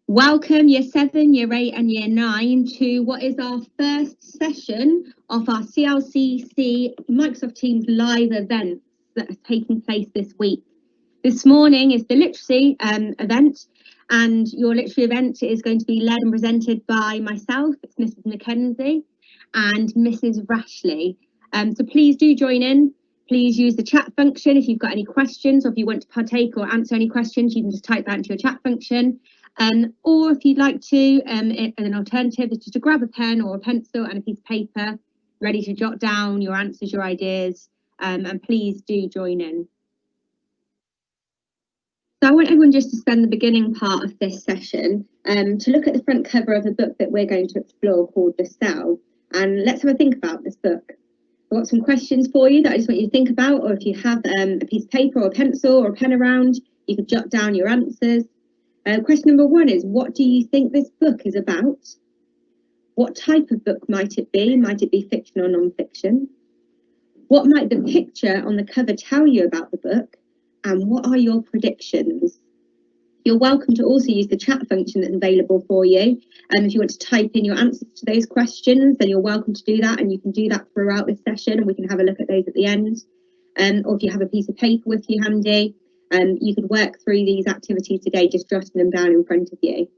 Welcome Year 7, Year 8 and Year 9 to what is our first session of our CLCC Microsoft Teams live events that are taking place this week. This morning is the literacy event, and your literacy event is going to be led and presented by myself, it's Mrs. Mackenzie, and Mrs. Rashley. So please do join in. Please use the chat function if you've got any questions, or if you want to partake or answer any questions, you can just type that into your chat function. Or if you'd like to, an alternative is just to grab a pen or a pencil and a piece of paper, ready to jot down your answers, your ideas, and please do join in. So I want everyone just to spend the beginning part of this session to look at the front cover of a book that we're going to explore called The Cell. And let's have a think about this book. I've got some questions for you that I just want you to think about, or if you have a piece of paper or a pencil or a pen around, you could jot down your answers. Question number 1 is, what do you think this book is about? What type of book might it be? Might it be fiction or non-fiction? What might the picture on the cover tell you about the book? And what are your predictions? You're welcome to also use the chat function that's available for you. If you want to type in your answers to those questions, then you're welcome to do that, and you can do that throughout this session, and we can have a look at those at the end. Or if you have a piece of paper with you handy, you could work through these activities today, just jotting them down in front of you.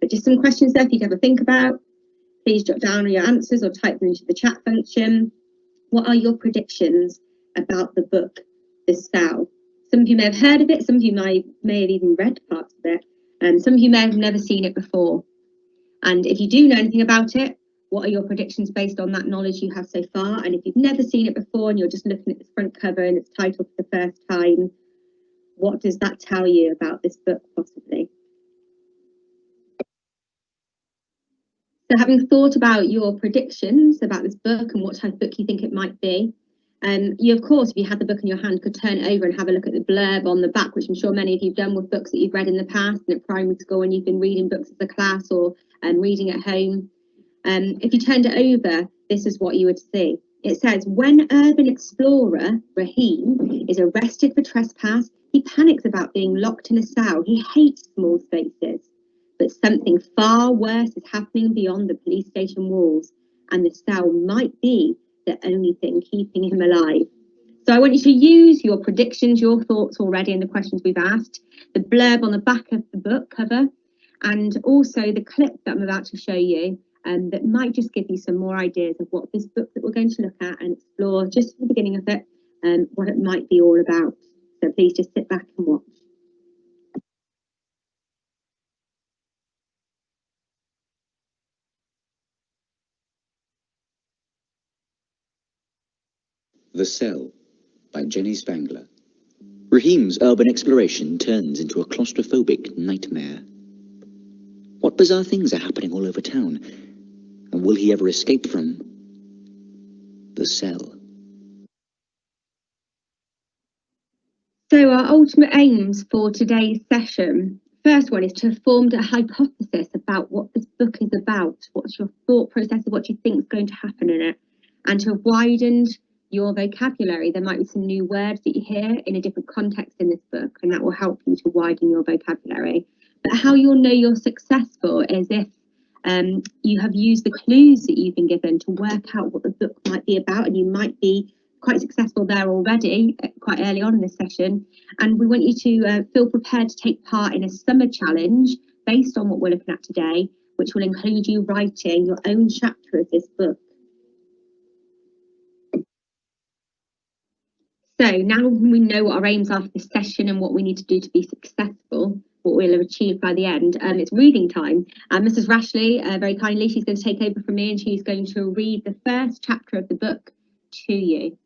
But just some questions there for you to have a think about. Please jot down your answers or type them into the chat function. What are your predictions about the book, The Cell? Some of you may have heard of it, some of you may have even read parts of it, and some of you may have never seen it before. And if you do know anything about it, what are your predictions based on that knowledge you have so far? And if you've never seen it before and you're just looking at the front cover and it's titled for the first time, what does that tell you about this book possibly? So having thought about your predictions about this book and what type of book you think it might be, you, of course, if you had the book in your hand, could turn it over and have a look at the blurb on the back, which I'm sure many of you have done with books that you've read in the past and at primary school when you've been reading books as a class or reading at home. If you turned it over, this is what you would see. It says, when urban explorer Raheem is arrested for trespass, he panics about being locked in a cell. He hates small spaces. But something far worse is happening beyond the police station walls, and the cell might be the only thing keeping him alive. So I want you to use your predictions, your thoughts already, and the questions we've asked, the blurb on the back of the book cover, and also the clip that I'm about to show you, that might just give you some more ideas of what this book that we're going to look at and explore just at the beginning of it, what it might be all about. So please just sit back and watch. The Cell by Jenny Spangler. Raheem's urban exploration turns into a claustrophobic nightmare. What bizarre things are happening all over town? And will he ever escape from the cell? So our ultimate aims for today's session, first one is to have formed a hypothesis about what this book is about. What's your thought process of what you think is going to happen in it, and to have widened your vocabulary. There might be some new words that you hear in a different context in this book, and that will help you to widen your vocabulary. But how you'll know you're successful is if you have used the clues that you've been given to work out what the book might be about, and you might be quite successful there already quite early on in this session. And we want you to feel prepared to take part in a summer challenge based on what we're looking at today, which will include you writing your own chapter of this book. So now we know what our aims are for this session and what we need to do to be successful, what we'll have achieved by the end. It's reading time. Mrs. Rashley, very kindly, she's going to take over from me, and she's going to read the first chapter of the book to you.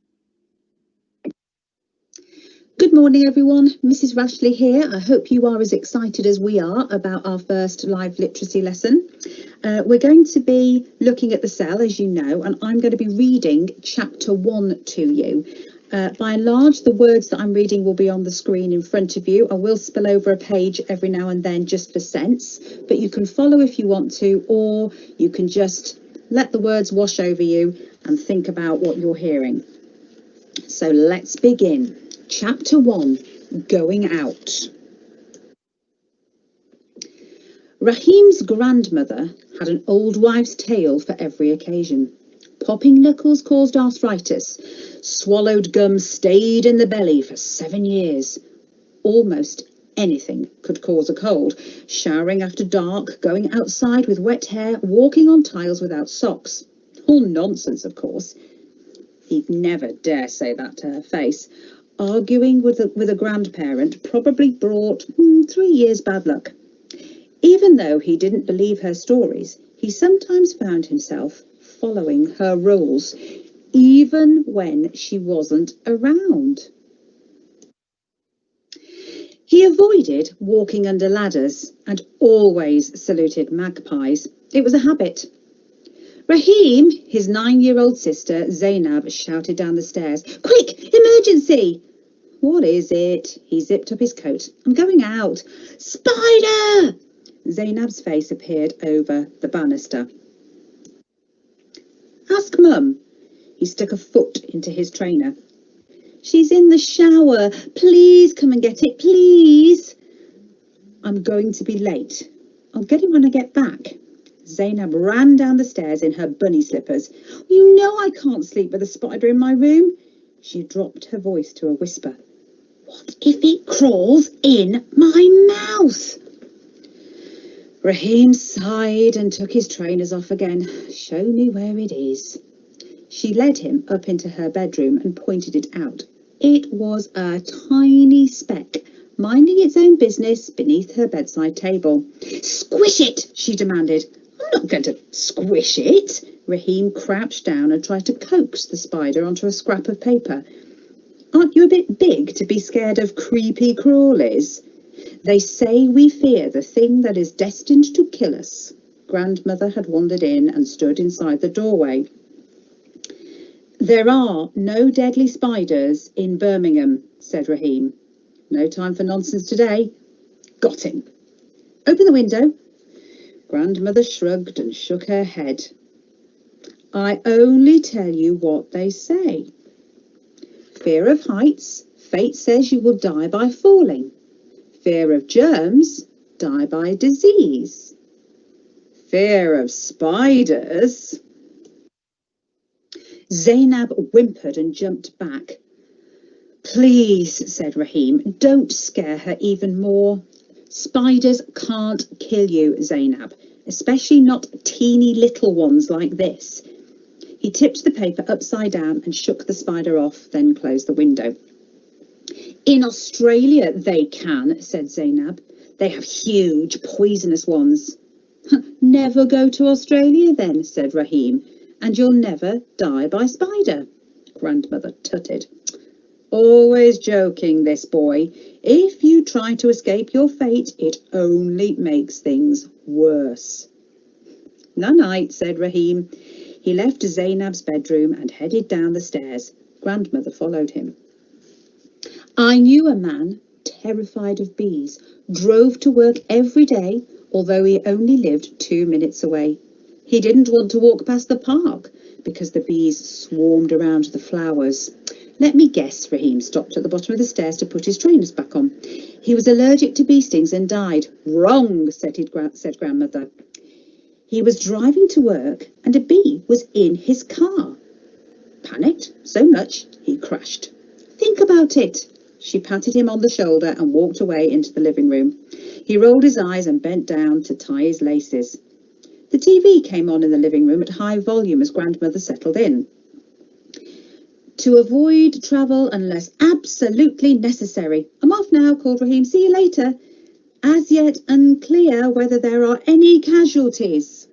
Good morning, everyone. Mrs. Rashley here. I hope you are as excited as we are about our first live literacy lesson. We're going to be looking at The Cell, as you know, and I'm going to be reading chapter 1 to you. By and large, the words that I'm reading will be on the screen in front of you. I will spill over a page every now and then just for sense, but you can follow if you want to, or you can just let the words wash over you and think about what you're hearing. So let's begin. Chapter 1, Going Out. Rahim's grandmother had an old wives' tale for every occasion. Popping knuckles caused arthritis. Swallowed gum stayed in the belly for 7 years. Almost anything could cause a cold. Showering after dark, going outside with wet hair, walking on tiles without socks. All nonsense, of course. He'd never dare say that to her face. Arguing with a grandparent probably brought 3 years bad luck. Even though he didn't believe her stories, he sometimes found himself following her rules, even when she wasn't around. He avoided walking under ladders and always saluted magpies. It was a habit. Rahim, his 9-year-old sister, Zainab, shouted down the stairs. "Quick! Emergency!" "What is it?" He zipped up his coat. "I'm going out." "Spider!" Zainab's face appeared over the banister. "Ask Mum." He stuck a foot into his trainer. "She's in the shower. Please come and get it, please." "I'm going to be late. I'll get it when I get back." Zainab ran down the stairs in her bunny slippers. "You know I can't sleep with a spider in my room." She dropped her voice to a whisper. "What if it crawls in my mouth?" Rahim sighed and took his trainers off again. "Show me where it is." She led him up into her bedroom and pointed it out. It was a tiny speck, minding its own business beneath her bedside table. "Squish it," she demanded. "I'm not going to squish it." Rahim crouched down and tried to coax the spider onto a scrap of paper. "Aren't you a bit big to be scared of creepy crawlies? They say we fear the thing that is destined to kill us." Grandmother had wandered in and stood inside the doorway. "There are no deadly spiders in Birmingham," said Rahim. "No time for nonsense today." "Got him." "Open the window." Grandmother shrugged and shook her head. "I only tell you what they say. Fear of heights, fate says you will die by falling. Fear of germs, die by disease. Fear of spiders." Zainab whimpered and jumped back. "Please," said Rahim, "don't scare her even more. Spiders can't kill you, Zainab, especially not teeny little ones like this." He tipped the paper upside down and shook the spider off, then closed the window. "In Australia they can," said Zainab. "They have huge, poisonous ones." "Never go to Australia then," said Rahim, "and you'll never die by spider." Grandmother tutted. "Always joking, this boy. If you try to escape your fate, it only makes things worse." "Night-night," said Rahim. He left Zainab's bedroom and headed down the stairs. Grandmother followed him. "I knew a man terrified of bees, drove to work every day, although he only lived 2 minutes away. He didn't want to walk past the park because the bees swarmed around the flowers. Let me guess." Rahim stopped at the bottom of the stairs to put his trainers back on. "He was allergic to bee stings and died." "Wrong," said Grandmother. "He was driving to work and a bee was in his car. Panicked so much he crashed." "Think about it." She patted him on the shoulder and walked away into the living room. He rolled his eyes and bent down to tie his laces. The TV came on in the living room at high volume as Grandmother settled in. "To avoid travel unless absolutely necessary." "I'm off now," called Rahim. "See you later." "As yet unclear whether there are any casualties."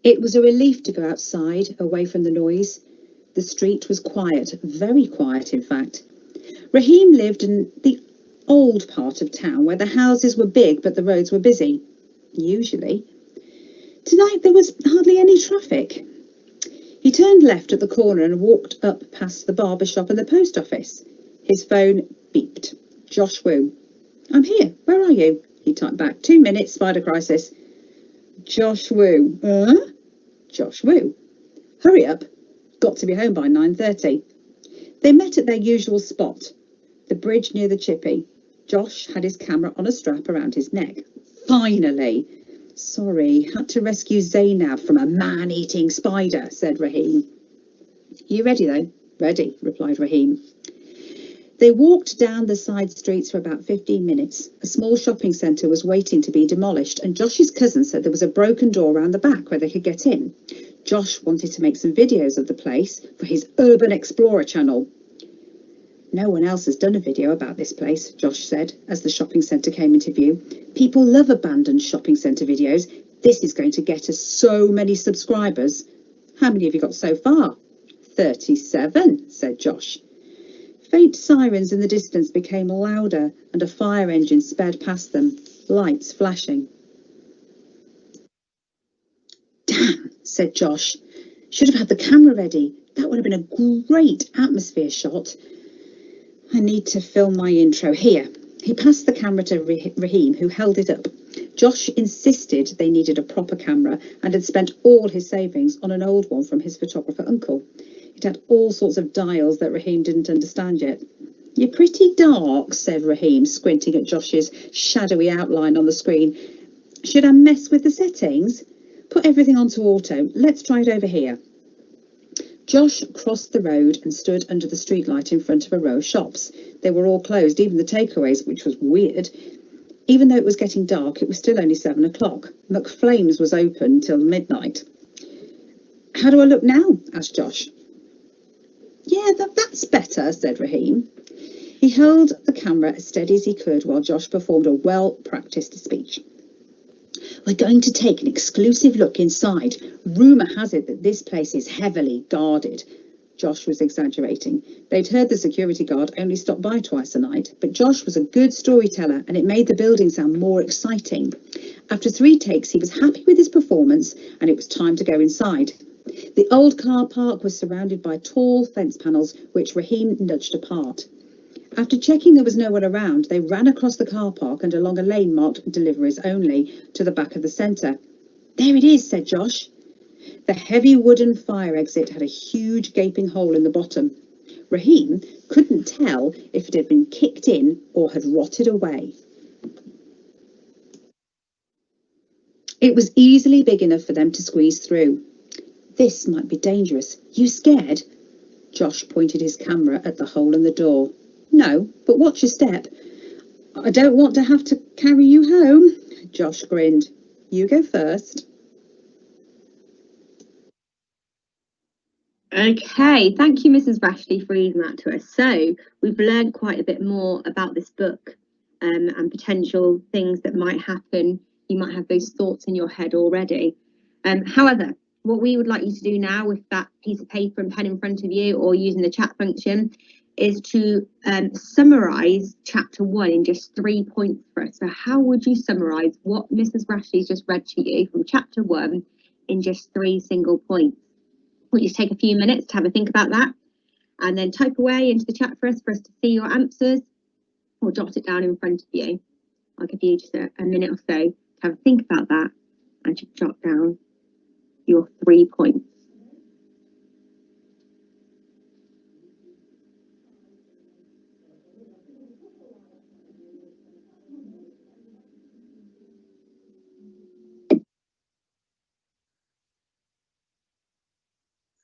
It was a relief to go outside, away from the noise. The street was quiet, very quiet in fact. Rahim lived in the old part of town where the houses were big but the roads were busy, usually. Tonight there was hardly any traffic. He turned left at the corner and walked up past the barber shop and the post office. His phone beeped. Josh Wu. "I'm here. Where are you?" He typed back. 2 minutes, spider crisis. Josh Wu. Josh Wu. "Hurry up. Got to be home by 9:30. They met at their usual spot, the bridge near the Chippy. Josh had his camera on a strap around his neck. Finally. Sorry, had to rescue Zainab from a man-eating spider, said Raheem. You ready, though? Ready, replied Raheem. They walked down the side streets for about 15 minutes. A small shopping centre was waiting to be demolished, and Josh's cousin said there was a broken door around the back where they could get in. Josh wanted to make some videos of the place for his Urban Explorer channel. No one else has done a video about this place, Josh said, as the shopping centre came into view. People love abandoned shopping centre videos. This is going to get us so many subscribers. How many have you got so far? 37, said Josh. Faint sirens in the distance became louder, and a fire engine sped past them, lights flashing. Damn, said Josh. Should have had the camera ready. That would have been a great atmosphere shot. I need to film my intro. Here. He passed the camera to Raheem, who held it up. Josh insisted they needed a proper camera and had spent all his savings on an old one from his photographer uncle. It had all sorts of dials that Raheem didn't understand yet. You're pretty dark, said Raheem, squinting at Josh's shadowy outline on the screen. Should I mess with the settings? Put everything onto auto. Let's try it over here. Josh crossed the road and stood under the streetlight in front of a row of shops. They were all closed, even the takeaways, which was weird. Even though it was getting dark, it was still only 7 o'clock. McFlame's was open till midnight. How do I look now? Asked Josh. Yeah, that's better, said Raheem. He held the camera as steady as he could while Josh performed a well-practiced speech. We're going to take an exclusive look inside. Rumour has it that this place is heavily guarded. Josh was exaggerating. They'd heard the security guard only stop by twice a night, but Josh was a good storyteller and it made the building sound more exciting. After 3 takes, he was happy with his performance and it was time to go inside. The old car park was surrounded by tall fence panels, which Raheem nudged apart. After checking there was no one around, they ran across the car park and along a lane marked deliveries only to the back of the centre. There it is, said Josh. The heavy wooden fire exit had a huge gaping hole in the bottom. Raheem couldn't tell if it had been kicked in or had rotted away. It was easily big enough for them to squeeze through. This might be dangerous. You scared? Josh pointed his camera at the hole in the door. No, but watch your step. I don't want to have to carry you home. Josh grinned. You go first. Okay, thank you, Mrs. Rashley, for reading that to us. So we've learned quite a bit more about this book and potential things that might happen. You might have those thoughts in your head already. However, what we would like you to do now with that piece of paper and pen in front of you or using the chat function is to summarise chapter 1 in just 3 points for us. So how would you summarise what Mrs. Rashley's just read to you from chapter 1 in just 3 single points? I want you to take a few minutes to have a think about that and then type away into the chat for us to see your answers or jot it down in front of you. I'll give you just a minute or so to have a think about that and to jot down your 3 points.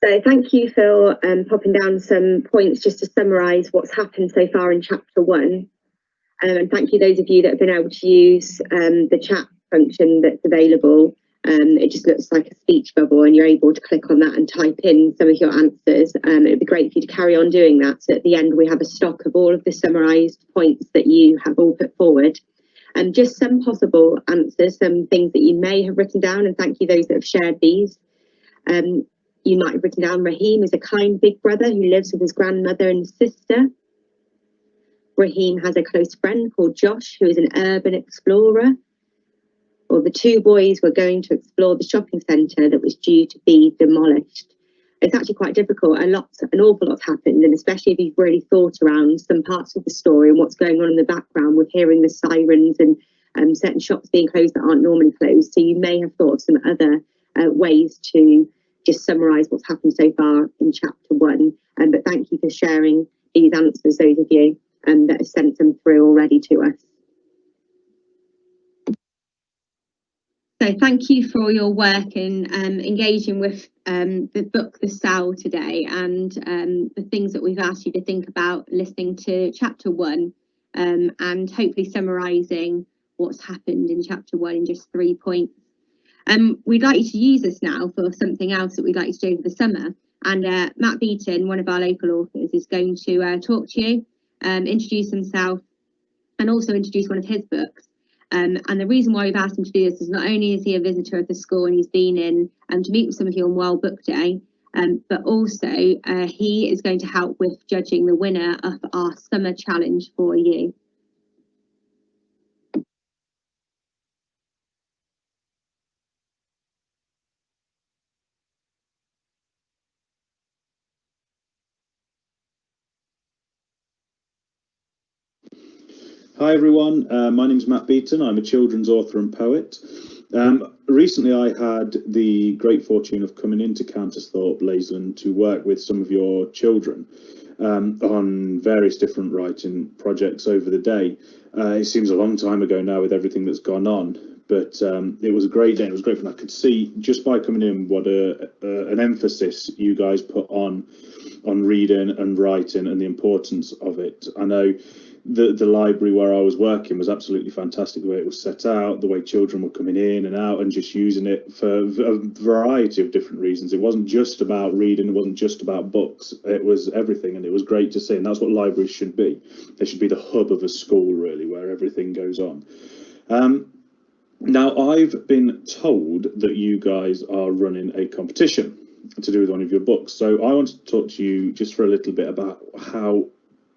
So thank you for popping down some points just to summarise what's happened so far in chapter 1. And thank you those of you that have been able to use the chat function that's available. It just looks like a speech bubble and you're able to click on that and type in some of your answers. It'd be great for you to carry on doing that. So at the end we have a stock of all of the summarised points that you have all put forward. And just some possible answers, some things that you may have written down, and thank you those that have shared these. You might have written down Raheem is a kind big brother who lives with his grandmother and sister. Raheem has a close friend called Josh who is an urban explorer. Or the 2 boys were going to explore the shopping centre that was due to be demolished. It's actually quite difficult. An awful lot happened, and especially if you've really thought around some parts of the story and what's going on in the background with hearing the sirens and certain shops being closed that aren't normally closed. So you may have thought of some other ways to just summarise what's happened so far in chapter 1. But thank you for sharing these answers, those of you. that have sent them through already to us. So thank you for all your work in engaging with the book The Cell today, and the things that we've asked you to think about listening to chapter 1, and hopefully summarising what's happened in chapter 1 in just 3 points. We'd like you to use this now for something else that we'd like you to do over the summer, and Matt Beaton, one of our local authors, is going to talk to you, introduce himself, and also introduce one of his books. And the reason why we've asked him to do this is not only is he a visitor of the school and he's been in to meet with some of you on World Book Day, but also he is going to help with judging the winner of our summer challenge for you. Hi everyone, my name's Matt Beaton. I'm a children's author and poet. Recently I had the great fortune of coming into Cantersthorpe, Laysland, to work with some of your children on various different writing projects over the day. It seems a long time ago now with everything that's gone on, but it was a great day. It was great fun. I could see just by coming in what an emphasis you guys put on reading and writing and the importance of it. I know the library where I was working was absolutely fantastic, the way it was set out, the way children were coming in and out and just using it for a variety of different reasons. It wasn't just about reading, it wasn't just about books, it was everything, and it was great to see, and that's what libraries should be. They should be the hub of a school, really, where everything goes on. Now, I've been told that you guys are running a competition to do with one of your books, so I want to talk to you just for a little bit about how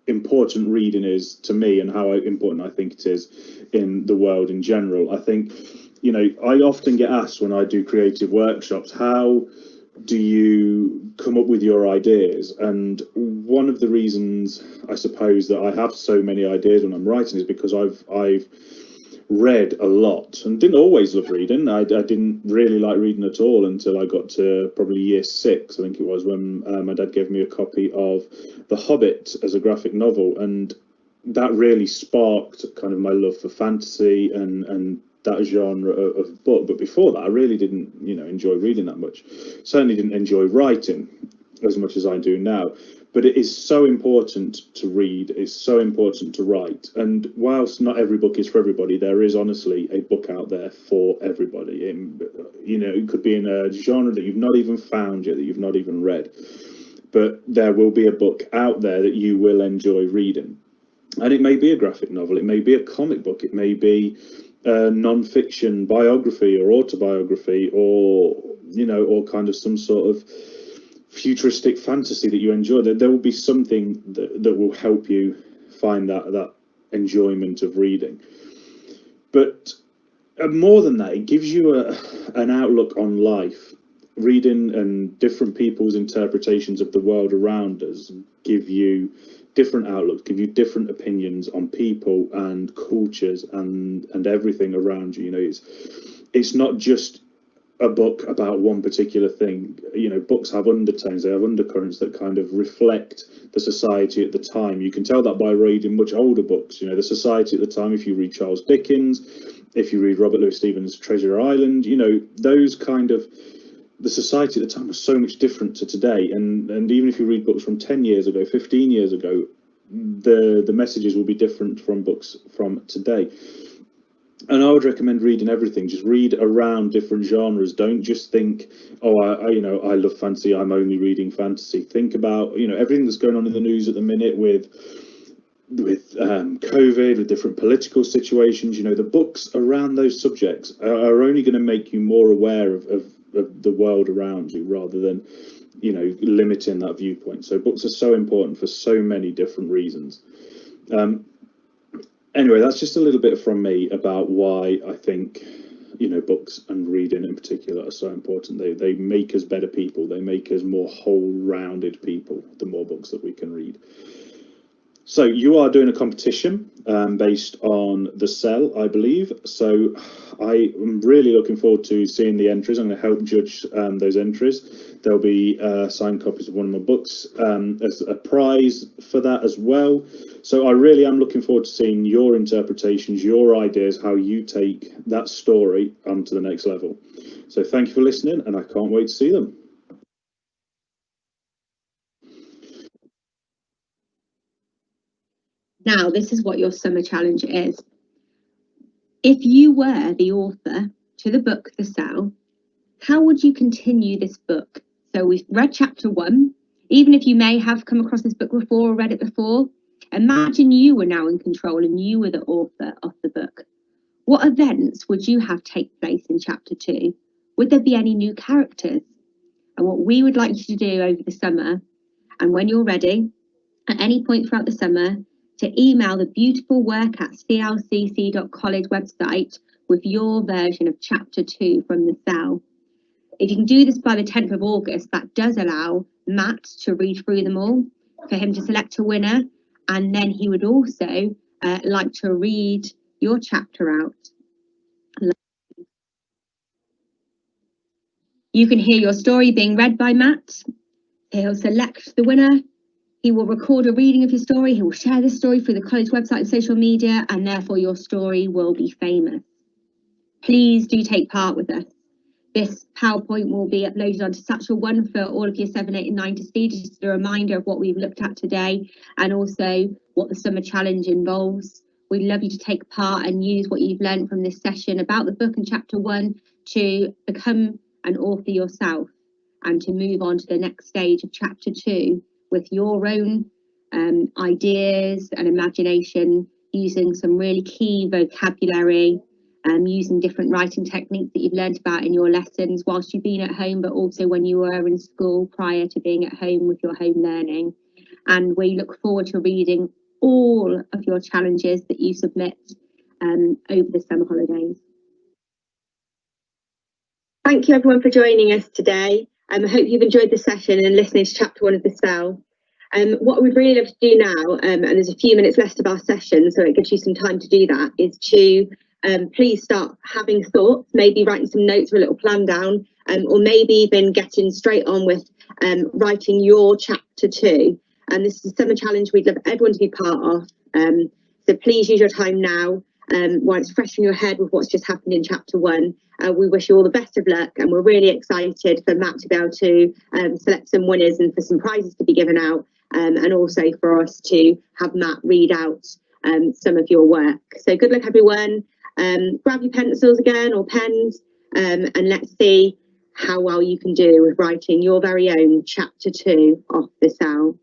important reading is to me and how important I think it is in the world in general. I think, you know, I often get asked when I do creative workshops, how do you come up with your ideas? And one of the reasons I suppose that I have so many ideas when I'm writing is because I've read a lot and didn't always love reading. I didn't really like reading at all until I got to probably year 6, I think it was, when my dad gave me a copy of The Hobbit as a graphic novel, and that really sparked kind of my love for fantasy and that genre of book. But before that I really didn't, you know, enjoy reading that much. Certainly didn't enjoy writing as much as I do now. But it is so important to read, it's so important to write. And whilst not every book is for everybody, there is honestly a book out there for everybody. You know, it could be in a genre that you've not even found yet, that you've not even read. But there will be a book out there that you will enjoy reading. And it may be a graphic novel, it may be a comic book, it may be a non-fiction biography or autobiography, or, you know, or kind of some sort of futuristic fantasy that you enjoy. There will be something that will help you find that enjoyment of reading. But more than that, it gives you an outlook on life. Reading and different people's interpretations of the world around us give you different outlooks, give you different opinions on people and cultures and everything around you. You know, it's not just a book about one particular thing. You know, books have undertones, they have undercurrents that kind of reflect the society at the time. You can tell that by reading much older books. You know, the society at the time, if you read Charles Dickens, if you read Robert Louis Stevenson' Treasure Island, you know, those kind of, the society at the time was so much different to today. And even if you read books from 10 years ago, 15 years ago, the messages will be different from books from today. And I would recommend reading everything. Just read around different genres. Don't just think, oh, I love fantasy, I'm only reading fantasy. Think about, you know, everything that's going on in the news at the minute with COVID, with different political situations. You know, the books around those subjects are only going to make you more aware of the world around you, rather than, you know, limiting that viewpoint. So books are so important for so many different reasons. Anyway, that's just a little bit from me about why I think, you know, books and reading in particular are so important. They make us better people. They make us more whole-rounded people, the more books that we can read. So you are doing a competition based on the cell, I believe. So I am really looking forward to seeing the entries. I'm going to help judge those entries. There'll be signed copies of one of my books as a prize for that as well. So I really am looking forward to seeing your interpretations, your ideas, how you take that story onto the next level. So thank you for listening, and I can't wait to see them. Now, this is what your summer challenge is. If you were the author to the book The Cell, how would you continue this book? So we've read chapter 1. Even if you may have come across this book before or read it before, imagine you were now in control and you were the author of the book. What events would you have take place in chapter 2? Would there be any new characters? And what we would like you to do over the summer, and when you're ready, at any point throughout the summer, to email the beautiful work at CLCC.college website with your version of chapter 2 from The Cell. If you can do this by the 10th of August, that does allow Matt to read through them all, for him to select a winner, and then he would also like to read your chapter out. You can hear your story being read by Matt. He'll select the winner. He will record a reading of your story. He will share this story through the college website and social media, and therefore your story will be famous. Please do take part with us. This PowerPoint will be uploaded onto Satchel 1 for all of year 7, 8 and 9 to see, just a reminder of what we've looked at today and also what the summer challenge involves. We'd love you to take part and use what you've learned from this session about the book and chapter 1 to become an author yourself and to move on to the next stage of chapter 2 with your own ideas and imagination, using some really key vocabulary, using different writing techniques that you've learned about in your lessons whilst you've been at home, but also when you were in school prior to being at home with your home learning. And we look forward to reading all of your challenges that you submit over the summer holidays. Thank you everyone for joining us today. I hope you've enjoyed the session and listening to chapter 1 of The Cell. What we'd really love to do now, and there's a few minutes left of our session, so it gives you some time to do that, is to please start having thoughts, maybe writing some notes or a little plan down, or maybe even getting straight on with writing your chapter 2. And this is a summer challenge we'd love everyone to be part of. So please use your time now while it's fresh in your head with what's just happened in chapter 1. We wish you all the best of luck, and we're really excited for Matt to be able to select some winners and for some prizes to be given out, and also for us to have Matt read out some of your work. So good luck everyone. Grab your pencils again or pens, and let's see how well you can do with writing your very own chapter 2 of The Cell.